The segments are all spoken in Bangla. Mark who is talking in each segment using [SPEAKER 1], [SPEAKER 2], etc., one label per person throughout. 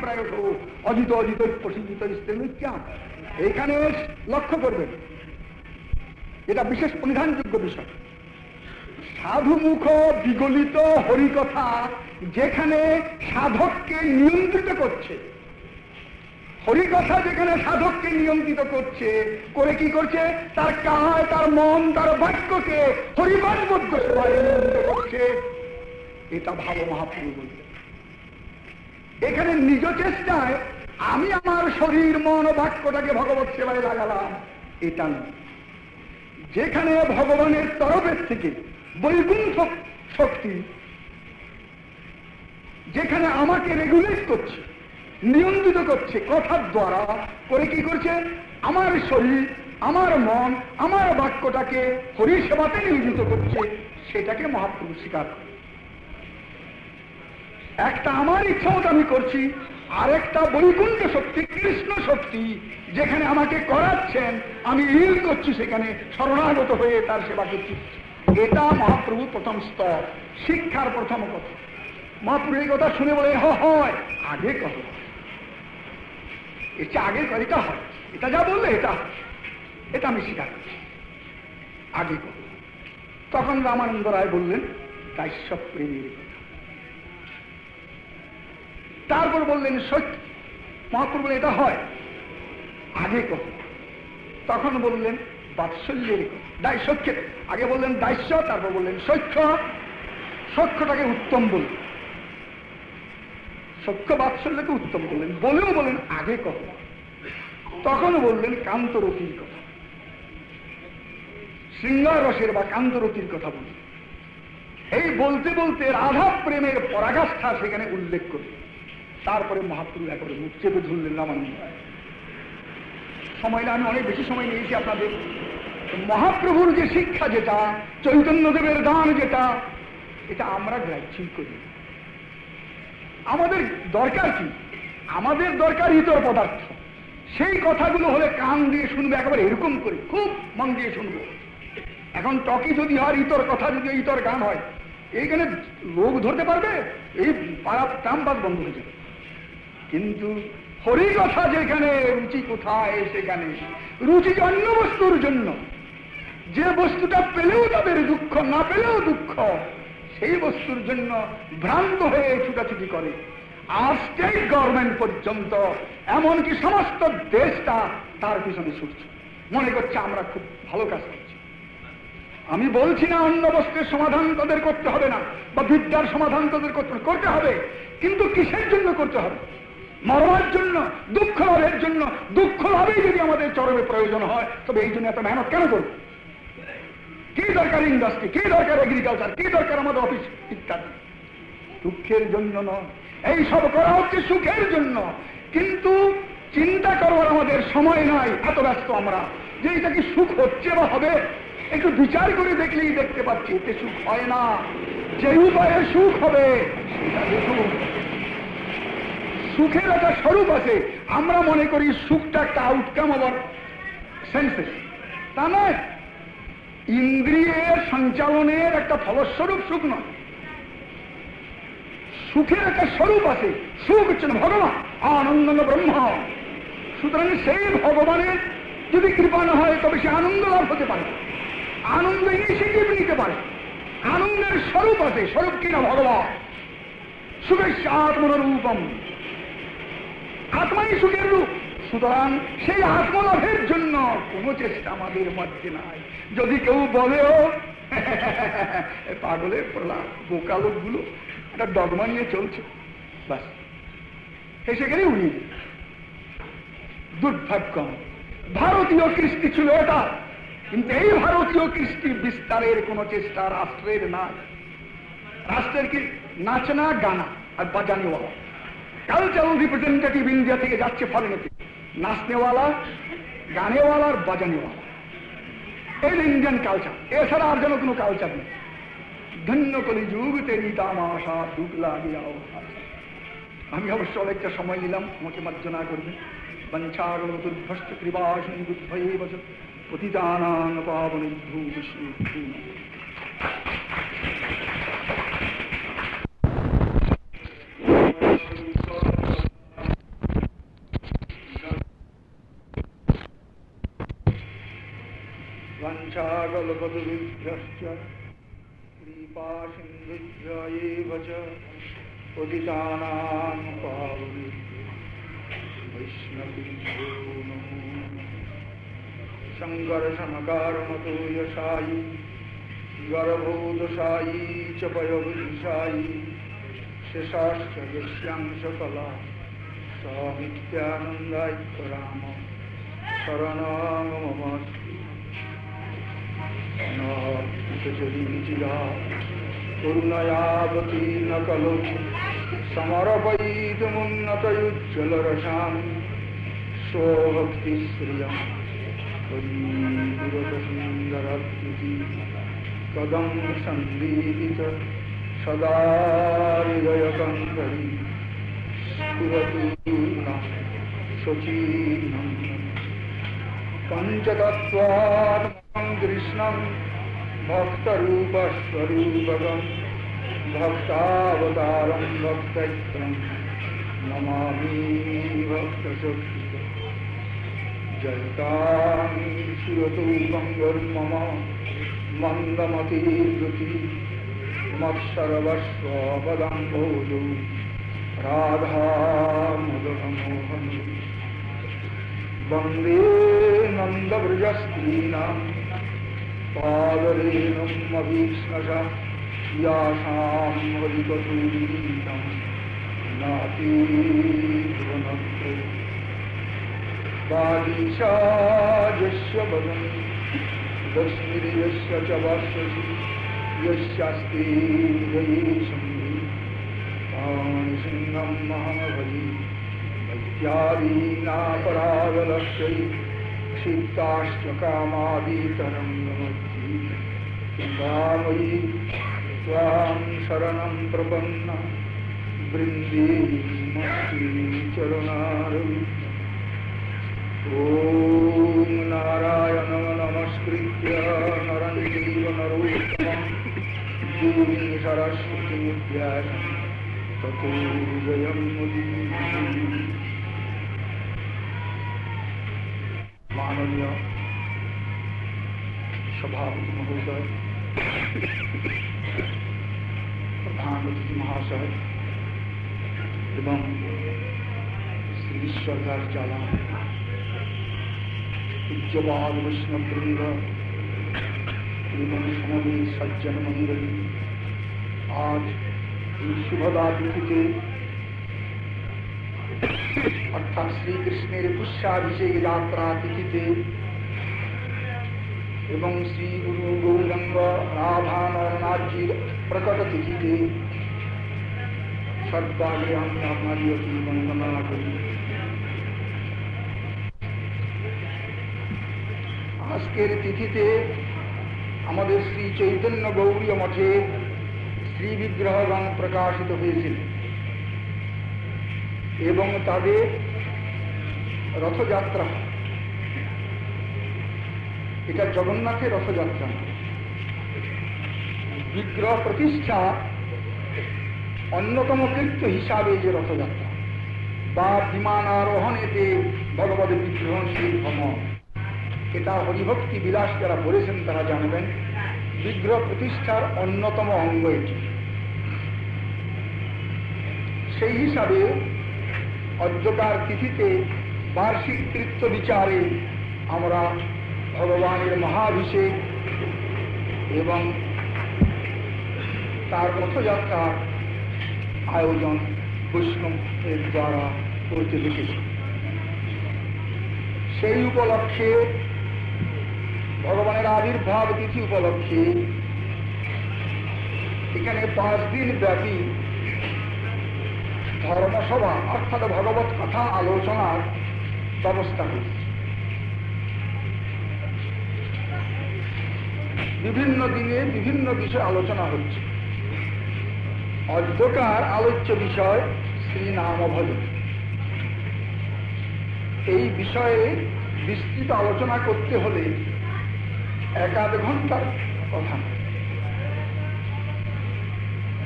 [SPEAKER 1] প্রায় অজিত অজিত প্রসিদ্ধ স্ত্রী নিত্যাম। এখানে লক্ষ্য করবেন, এটা বিশেষ পরিধানযোগ্য বিষয়। সাধুমুখ বিগলিত হরিকথা যেখানে সাধককে নিয়ন্ত্রিত করছে, হরিকথা যেখানে সাধককে নিয়ন্ত্রিত করছে, করে কি করছে? তার কায়, তার মন, তার বাক্যকে হরিবাণবদ্ধ সেবায় নিয়ন্ত্রিত করছে। এটা ভালো মহাপ্রভু বলছে। এখানে নিজ চেষ্টায় আমি আমার শরীর মন ও বাক্যটাকে ভগবত সেবায় লাগালাম, এটা নয়। যেখানে ভগবানের তরফের থেকে বৈকুণ্ঠ শক্তি যেখানে আমাকে রেগুলেট করছে, নিয়ন্ত্রিত করছে কথার দ্বারা, করে কি করছে? আমার শরীর, আমার মন, আমার বাক্যটাকে হরি সেবাতে নিয়োজিত করছে, সেটাকে মহাপ্রভু স্বীকার করে। একটা আমার ইচ্ছা মতো আমি করছি, আর একটা বৈকুণ্ঠ শক্তি, কৃষ্ণ শক্তি যেখানে আমাকে করাচ্ছেন, আমি ইল করছি, সেখানে শরণাগত হয়ে তার সেবা করছি। এটা মহাপ্রভু প্রথম স্তর, শিক্ষার প্রথম কথা। মহাপ্রভু এই কথা শুনে বলে, হয় আগে কত, এটা আগে এটা হয়, এটা যা বললে এটা এটা আমি স্বীকার করছি, আগে কত। তখন রামানন্দ রায় বললেন দাস্য প্রেমের কথা। তারপর বললেন সত্য। মহাপ্রভু এটা হয়, আগে কত। তখন বললেন বাৎসল্যের কথা, দাস্যকে আগে বললেন দাস্য, তারপর বললেন সখ্য। সখ্যটাকে উত্তম বললেন, সখ্য বাৎসল্যকে উত্তম বললেন, বলেও বলেন আগে কত। তখন বললেন কান্তরতির কথা, শৃঙ্গার রসের বা কান্তরতির কথা বললেন। এই বলতে বলতে রাধা প্রেমের পরাকাষ্ঠা সেখানে উল্লেখ করলেন। তারপরে মহাপ্রভু একবারে মুখ চেপে ধরলেন রামানন্দ রায়। সময়টা আমি অনেক বেশি সময় নিয়েছি আপনাদের। মহাপ্রভুর যে শিক্ষা, যেটা চৈতন্যদেবের দান, যেটা এটা আমরা গ্রাহ্যই করি। আমাদের দরকার কি? আমাদের দরকার ইতর পদার্থ। সেই কথাগুলো হলে কান দিয়ে শুনবে, একেবারে এরকম করে খুব মন দিয়ে শুনবো। এখন টকি যদি হয়, ইতর কথা যদি ইতর গান হয়, এইখানে লোক ধরতে পারবে, এই পাড়া কামবাদ বন্ধ হয়ে যাবে। কিন্তু হরি কথা যেখানে, রুচি কোথায় সেখানে। রুচি অন্য বস্তুর জন্য, যে বস্তুটা পেলেও তাদের দুঃখ, না পেলেও দুঃখ, সেই বস্তুর জন্য ভ্রান্ত হয়ে ছুটাছুটি করে। আর স্টেট গভর্নমেন্ট পর্যন্ত, এমনকি সমস্ত দেশটা তার পিছনে ছুটছে, মনে করছে আমরা খুব ভালো কাজ করছি। আমি বলছি না অন্য বস্তুর সমাধান তাদের করতে হবে না, বা বিদ্যার সমাধান তাদের করতে হবে, কিন্তু কিসের জন্য করতে হবে? মরবার জন্য, দুঃখ লাভের জন্য। দুঃখ লাভেই যদি আমাদের চরমে প্রয়োজন হয়, তবে এই জন্য এত মেহনত কেন করব? কি দরকার ইন্ডাস্ট্রি, কি দরকার এগ্রিকালচার, কি দরকার আমাদের অফিস ইত্যাদি? দুঃখের জন্য নয়, এই সব করা হচ্ছে সুখের জন্য। কিন্তু চিন্তা করবার আমাদের সময় নাই, এত ব্যস্ত আমরা যে এটা কি সুখ হচ্ছে বা হবে। একটু বিচার করে দেখলেই দেখতে পাচ্ছি এতে সুখ হয় না। যে উপায়ে সুখ হবে সেটা দেখুন। সুখের একটা স্বরূপ আছে। আমরা মনে করি সুখটা একটা আউটকাম আবার সেন্সেস, তা নয়। ইন্দ্রিয়ের সঞ্চালনের একটা ফলস্বরূপ সুখ নয়। সুখের একটা স্বরূপ আছে। সুখ হচ্ছেন ভগবান, আনন্দ ব্রহ্ম। সুতরাং সেই ভগবানের যদি কৃপা না হয়, তবে সে আনন্দ লাভ হতে পারে, আনন্দ ইনিশিয়েটিভ নিতে পারে। আনন্দের স্বরূপ আছে। স্বরূপ কিনা ভগবান। সুখের আত্মরূপম, আত্মাই সুখের রূপ। সুতরাং সেই আত্মলাভের জন্য কোনো চেষ্টা আমাদের মধ্যে নাই। যদি কেউ বলেও পাগলের প্রলাপ, বোকা লোকগুলো একটা ডগমা নিয়ে চলছে, বাস হেসে গেলে উড়িয়ে যায়। দুর্ভাগ্য। ভারতীয় কৃষ্টি ছিল এটা, কিন্তু এই ভারতীয় কৃষ্টি বিস্তারের কোন চেষ্টা রাষ্ট্রের নাই। রাষ্ট্রের কি নাচনা, গানা আর বাজানেওয়ালা কালচারাল রিপ্রেজেন্টেটিভ ইন্ডিয়া থেকে যাচ্ছে ফরেনেতে, নাচনেওয়ালা, গানেওয়ালা আর বাজানেওয়ালা। এই ইন্ডিয়ান কালচার, এছাড়া আর যেন কোনো কালচার নেই। ধন্য কলি যুগ তেরি তামাশা দুঃখ লাগিয়া। আমি অবশ্য অনেকটা সময় নিলাম, আমাকে মার্জনা করবে। বঞ্চাগলতুর্ভস্ত কৃপাশন বুদ্ধয়ে বস পতিতানাং পাবনেভ্যো বিষ্ণু। वाञ्छाकल्पतरुभ्यश्च कृपासिन्धुभ्य एव च पतितानां पावनेभ्यो वैष्णवेभ्यो नमो शङ्करशनकारमतो यशायि गर्भोदशायी च पयबुद्धिशायी शेषाश्च यस्यांशकला सा नित्यानन्दायितराम शरणममस्तु नचरीचिरा करुणयावती न खलु समर्पयितुमुन्नतयुज्ज्वलरसां स्वभक्तिश्रियं परीपुरतसुन्दरद्युति कदं सन्दीपित सदा हृदयकङ्करी स्फुरतु नः शचीनं पञ्चतत्त्वात्मकं कृष्णं भक्तरूपस्वरूपकं भक्तावतारं भक्तैकं नमामि भक्तशक्तिं जयतां सुरतु गङ्गर्मम मन्दमतिर्गति मत्सर्वस्वपदम्भोजो राधा मदनमोहन वन्दे नन्दव्रजस्त्रीणां पादरेणुमभीक्ष्णशा यासां वदितसूरीतं नातीभुवनत्रे बागीशायस्य वदन् दश्मिर्यस्य च वास्यसि यस्यास्ति गयेशम्भि पाणिसिंहं महमभजि वैद्यादीनापरागलक्ष्यै क्षिप्ताश्च कामादितरङ्गमध्यि गङ्गामयी त्वां शरणं प्रपन्ना वृन्दे चरणारविन्दे ॐ नारायणं नमस्कृत्य नरं चैव नरोत्तमं देवीं सरस्वतीं व्यासं ततो जयमुदीरये। माननीय सभापति महोदय, प्रधानमंत्री महाशय एवं श्री ईश्वरदास जाला पूज्यपाद वैष्णववृंद एवं समवेत सज्जन मंडली, आज शुभदा तिथि अर्थात श्री कृष्णेर पुष्याभिषेक यात्रा तिथिते एवं श्री गुरु गौरंग राधानरनाथजीर प्रकट तिथिते सद्भागे আমি আপনারই অতি বন্দনা করি। আজকের তিথিতে আমাদের শ্রী চৈতন্য গৌড়ীয় মঠে শ্রী বিগ্রহগণ প্রকাশিত হয়েছিল এবং তাদের রথযাত্রা, এটা জগন্নাথের রথযাত্রা, বিগ্রহ প্রতিষ্ঠা অন্যতম কৃত্য হিসাবে যে রথযাত্রা বা বিমান আরোহণেতে ভগবত বিগ্রহ নির্গমন, এটা হরিভক্তি বিলাস যারা বলেছেন তারা জানবেন বিগ্রহ প্রতিষ্ঠার অন্যতম অঙ্গ এটি। সেই হিসাবে অদ্যকার তিথিতে বার্ষিক কৃত্য বিচারে আমরা ভগবানের মহাভিষেক এবং তার রথযাত্রার আয়োজন বৈষ্ণবের দ্বারা করতে দেখেছি। সেই উপলক্ষে ভগবানের আবির্ভাব তিথি উপলক্ষে এখানে 5 দিন ব্যাপী ধর্মসভা অর্থাৎ ভগবত কথা আলোচনার ব্যবস্থা হয়েছে। বিভিন্ন দিনে বিভিন্ন বিষয় আলোচনা হচ্ছে। অদ্যকার আলোচ্য বিষয় শ্রী নাম ভজন। এই বিষয়ে বিস্তৃত আলোচনা করতে হলে 1-8 ঘন্টার কথা,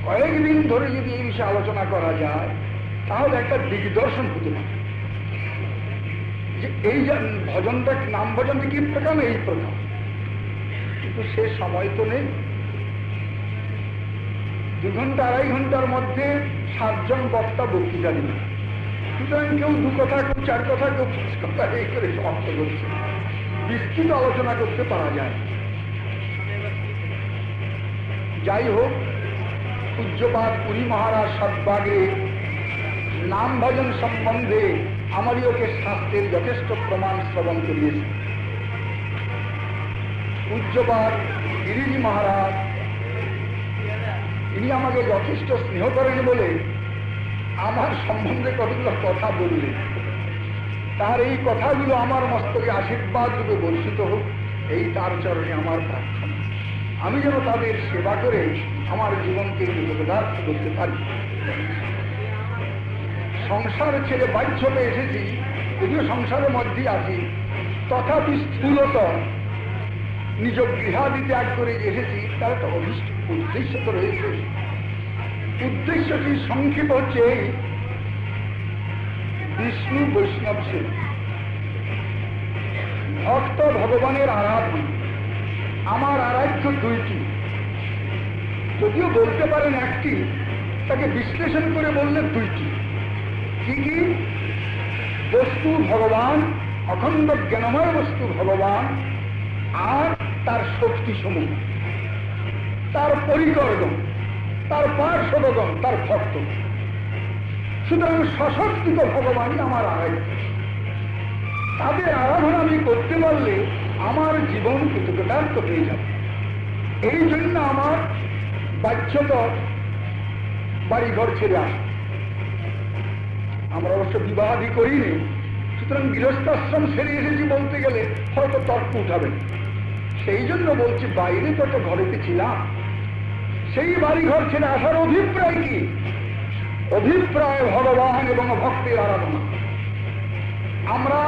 [SPEAKER 1] কয়েকদিন ধরে যদি এই বিষয়ে আলোচনা করা যায় তাহলে একটা দিগদর্শন হতে পারে যে এই ভজনটা নাম ভজনটা কি প্রকার, এই প্রকার। কিন্তু সে সময় তো নেই। 2 ঘন্টা 2.5 ঘন্টার মধ্যে 7 জন বক্তা বক্তৃতা দিবে, সুতরাং কেউ 2 কথা, কেউ 4 কথা, কেউ 5 কথা এই করে সমাপ্ত করছে। বিস্তৃত আলোচনা করতে পারা যায়। যাই হোক, পূজ্যপাদ পুরী মহারাজ সদ্ভাগে নাম ভজন সম্বন্ধে আমারই ওকে শাস্ত্রের যথেষ্ট প্রমাণ শ্রবণ করিয়েছে। পূজ্যপাদ গিরিজি মহারাজ তিনি আমাকে যথেষ্ট স্নেহ করেন বলে আমার সম্বন্ধে কতগুলো কথা বললেন। তার এই কথাগুলো আমার মস্তকে আশীর্বাদ রূপে বর্ষিত হোক, এই তার চরণে আমার প্রার্থনা। আমি যেন তাদের সেবা করে আমার জীবনকে কৃতদার্থ করতে পারি। সংসার ছেড়ে বাহ্যতে এসেছি, যদিও সংসারের মধ্যেই আছি, তথাপি স্থূলত নিজ গৃহাদি ত্যাগ করে এসেছি, তার একটা উদ্দেশ্য তো রয়েছে। উদ্দেশ্যটি সংক্ষেপ হচ্ছে এই: বিষ্ণু বৈষ্ণব সেবা, ভক্ত ভগবানের আরাধনা। আমার আরাধ্য 2টি, যদিও বলতে পারেন 1টি, তাকে বিশ্লেষণ করে বললে 2টি। কি কি? বস্তু ভগবান, অখণ্ড জ্ঞানময় বস্তু ভগবান, আর তার শক্তি সমূহ, তার পরিকরগণ, তার পার্শ্বদগণ, তার ভক্ত। সুতরাং সশক্তিত ভগবানই আমার আরাধ্য। তাদের আরাধনা আমি করতে পারলে আমার জীবন কৃতকৃতার্থ হয়ে যাবে। এই জন্য আমার বাহ্যত বাড়িঘর ছেড়ে আসে। আমরা অবশ্য বিবাহাদি করিনি, সুতরাং গৃহস্থাশ্রম ছেড়ে এসেছি বলতে গেলে হয়তো তর্ক উঠাবেন। সেই জন্য বলছি, বাইরে তো একটা ঘরেতে ছিলাম, সেই বাড়িঘর ছেড়ে আসার অভিপ্রায় কি? অভিপ্রায় ভগবান এবং ভক্তের আরাধনা। আমরা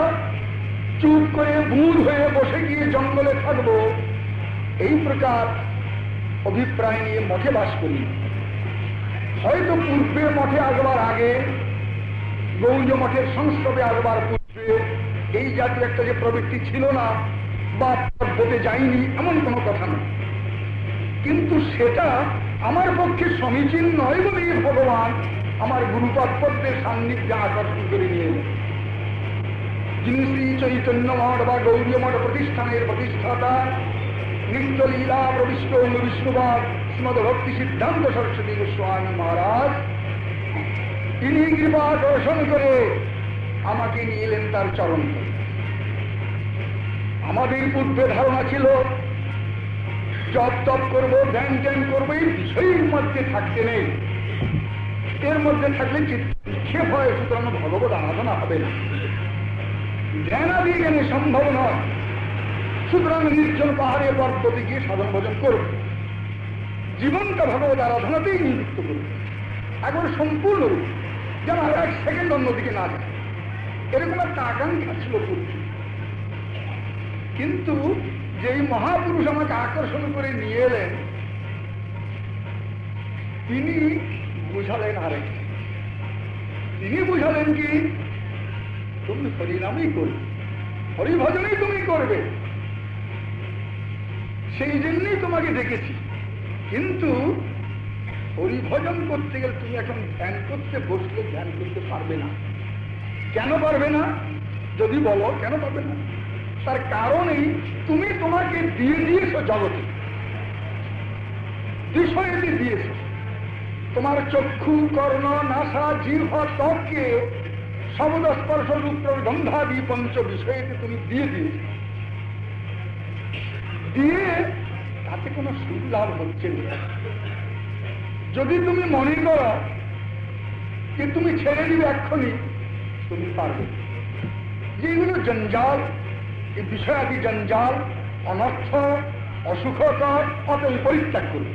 [SPEAKER 1] চুপ করে বুঁদ হয়ে বসে গিয়ে জঙ্গলে থাকব, এই প্রকার অভিপ্রায় নিয়ে মঠে বাস করি। হয়তো পূর্বে মঠে আসবার আগে, গৌড় মঠের সংস্রবে আসবার পূর্বে এই জাতীয় একটা যে প্রবৃত্তি ছিল না বা পদ্ধতি যায়নি, এমন কোনো কথা নয়। কিন্তু সেটা আমার পক্ষে সমীচীন নয় বলেই ভগবান আমার গুরুপদ্মের সান্নিধ্যে আকর্ষণ করে নিয়ে এলেন। যিনি শ্রী চৈতন্য মঠ বা গৌরীয় মঠ প্রতিষ্ঠানের প্রতিষ্ঠাতা, নিত্যলীলা প্রবিষ্ট বিষ্ণুবাদ শ্রীমদ ভক্তি সিদ্ধান্ত সরস্বতী গোস্বামী মহারাজ, তিনি কৃপা আকর্ষণ করে আমাকে নিয়ে এলেন তার চরণ। আমাদের পূর্বে ধারণা ছিল জপ তপ করবো, ধ্যান ধ্যান করবো, এই বিষয়ের মধ্যে থাকতে নেই। এর মধ্যে থাকলে চিৎক্ষেপ হয়, সুতরাং ভগবত আরাধনা হবে না, ধ্যানাদি জ্ঞানে সম্ভব নয়। সুতরাং নির্জন পাহাড়ে পর্বতে গিয়ে সাধন ভজন করব, জীবনটা ভগবত আরাধনাতেই নিযুক্ত করব, একবার সম্পূর্ণ রূপ, যেন আর 1 সেকেন্ড অন্যদিকে না যায়, এরকম একটা আকাঙ্ক্ষা ছিল পূর্বে। কিন্তু যেই মহাপুরুষ আমাকে আকর্ষণ করে নিয়ে এলেন, তিনি বুঝালেন আরেক। তিনি বুঝালেন কি, তুমি হরিনামই করবে, হরিভজনই তুমি করবে, সেই জন্যই তোমাকে দেখেছি। কিন্তু হরিভজন করতে গেলে তুমি এখন ধ্যান করতে বসলে ধ্যান করতে পারবে না। কেন পারবে না? যদি বলো কেন পারবে না, তার কারণেই তুমি তোমাকে দিয়ে দিয়েছ জগতে, বিষয়টি দিয়েছ। তোমার চক্ষু, কর্ণ, নাসা, জিহ্বা, ত্বককে শব্দ, স্পর্শ, রূপ, গন্ধাদি 5 বিষয়কে তুমি দিয়ে দিয়েছ। দিয়ে তাতে কোনো সুখ লাভ হচ্ছে না। যদি তুমি মনে করো যে তুমি ছেড়ে দিবে এক্ষুনি, তুমি পারবে। যেগুলো জঞ্জাল, এই বিষয়াদি জঞ্জাল, অনর্থ, অসুখকর, অতএব পরিত্যাগ করবে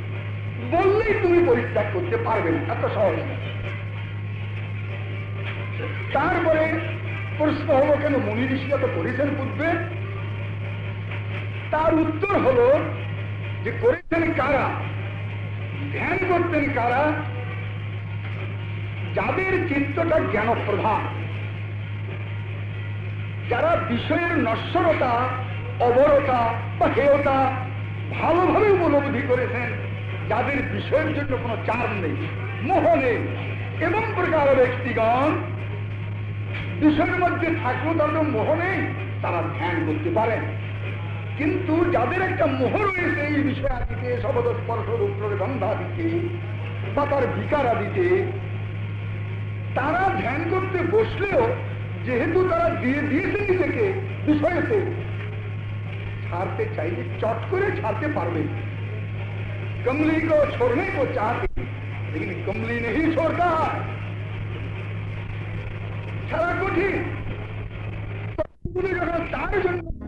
[SPEAKER 1] বললেই তুমি পরিত্যাগ করতে পারবে না, এত সহজ না। তারপরে প্রশ্ন হলো, কেন মুনি ঋষিরা তো করেছেন পূর্বে? তার উত্তর হলো যে করেছেন কারা, ধ্যান করতেন কারা? যাদের চিত্তটা জ্ঞান প্রধান, যারা বিষয়ের নশ্বরতা, অবরতা বা হেয়তা ভালোভাবে উপলব্ধি করেছেন, যাদের বিষয়ের জন্য কোনো চার নেই, মোহ নেই, এবং প্রকার ব্যক্তিগণ বিষয়ের মধ্যে থাকলেও তাদের মোহ নেই, তারা ধ্যান করতে পারেন। কিন্তু যাদের একটা মোহ রয়েছে এই বিষয়াদিতে, শব্দ স্পর্শ রূপ গন্ধাদিতে বা তার বিকারাদিতে, তারা ধ্যান করতে বসলেও যেহেতু তারা দিয়ে দিয়েছে নিজেকে বিষয়েতে, ছাড়তে চাইলে চট করে ছাড়তে পারবে। कमली को छोड़ने को चाहते लेकिन कमली नहीं छोड़ता, ছাড়া কঠিন। যখন তার জন্য